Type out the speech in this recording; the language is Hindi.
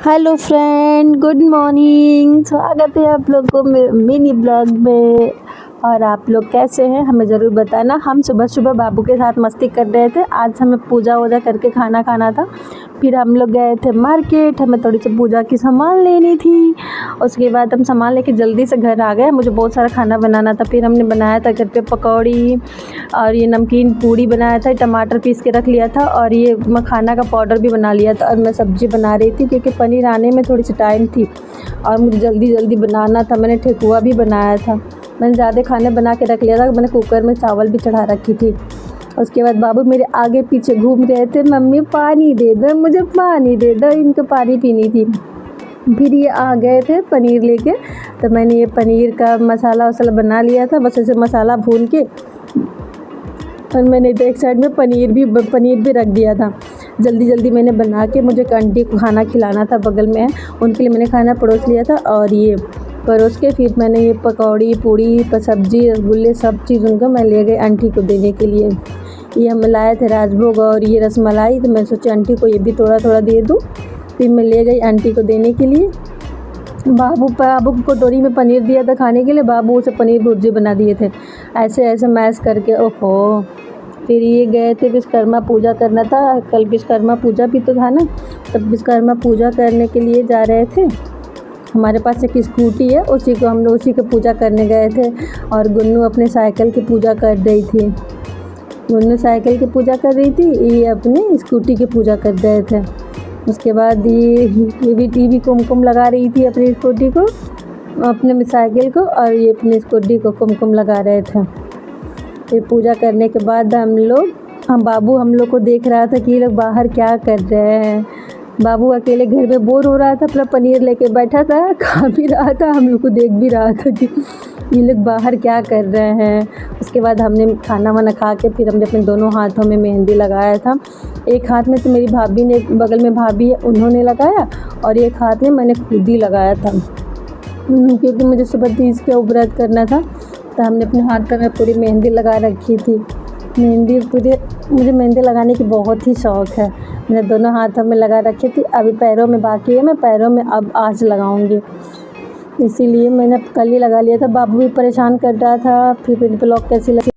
Hello friend, good morning. स्वागत है आप लोग को मिनी ब्लॉग में। और आप लोग कैसे हैं हमें ज़रूर बताना। हम सुबह सुबह बाबू के साथ मस्ती कर रहे थे। आज हमें पूजा वूजा करके खाना खाना था। फिर हम लोग गए थे मार्केट, हमें थोड़ी सी पूजा की सामान लेनी थी। उसके बाद हम सामान लेके जल्दी से घर आ गए। मुझे बहुत सारा खाना बनाना था। फिर हमने बनाया था घर पे पकौड़ी और ये नमकीन पूड़ी बनाया था, टमाटर पीस के रख लिया था और ये मखाना का पाउडर भी बना लिया था। और मैं सब्ज़ी बना रही थी क्योंकि पनीर आने में थोड़ी सी टाइम थी और मुझे जल्दी जल्दी बनाना था। मैंने ठेकुआ भी बनाया था। मैंने ज़्यादा खाने बना के रख लिया था। मैंने कुकर में चावल भी चढ़ा रखी थी। उसके बाद बाबू मेरे आगे पीछे घूम रहे थे, मम्मी पानी दे दो, मुझे पानी दे दो, इनको पानी पीनी थी। फिर ये आ गए थे पनीर लेके, तो मैंने ये पनीर का मसाला वसाला बना लिया था। बस ऐसे मसाला भून के और मैंने तो एक साइड में पनीर भी रख दिया था। जल्दी जल्दी मैंने बना के, मुझे एक आंटी को खाना खिलाना था, बगल में है, उनके लिए मैंने खाना परोस लिया था। और ये परोस के फिर मैंने ये पकौड़ी पूड़ी सब्ज़ी रसगुल्ले सब चीज़ उनको मैं ले गई आंटी को देने के लिए। ये हम लाए थे राजभोग और ये रसमलाई, तो मैं सोची आंटी को ये भी थोड़ा थोड़ा दे दूँ। फिर मैं ले गई आंटी को देने के लिए। बाबू को कटोरी में पनीर दिया था खाने के लिए। बाबू उसे पनीर भुर्जी बना दिए थे ऐसे ऐसे मैश करके। ओहो। फिर ये गए थे विश्वकर्मा पूजा करना था, कल विश्वकर्मा पूजा भी तो था ना, तब विश्वकर्मा पूजा करने के लिए जा रहे थे। हमारे पास एक स्कूटी है, उसी को हम लोग उसी की पूजा करने गए थे। और गुन्नू अपने साइकिल की पूजा कर रही थी। गुन्नू साइकिल की पूजा कर रही थी, ये अपनी स्कूटी की पूजा कर रहे थे। उसके बाद ये भी कुमकुम लगा रही थी अपनी स्कूटी को, अपने साइकिल को, और ये अपनी स्कूटी को कुमकुम लगा रहे थे। फिर पूजा करने के बाद बाबू हम लोग को देख रहा था कि ये लोग बाहर क्या कर रहे हैं। बाबू अकेले घर में बोर हो रहा था, अपना पनीर लेके बैठा था, खा भी रहा था, हम लोग को देख भी रहा था कि ये लोग बाहर क्या कर रहे हैं। उसके बाद हमने खाना वाना खा के फिर हमने अपने दोनों हाथों में मेहंदी लगाया था। एक हाथ में तो मेरी भाभी ने, बगल में भाभी है, उन्होंने लगाया, और एक हाथ में मैंने खुद ही लगाया था क्योंकि मुझे सुबह तीज का व्रत करना था। तो हमने अपने हाथ में पूरी मेहंदी लगा रखी थी। मुझे मेहंदी लगाने की बहुत ही शौक़ है। मैंने दोनों हाथों में लगा रखी थी। अभी पैरों में बाकी है, मैं पैरों में अब आज लगाऊंगी, इसीलिए मैंने कल ही लगा लिया था। बाबू भी परेशान कर रहा था। फिर ब्लॉग कैसी लगी।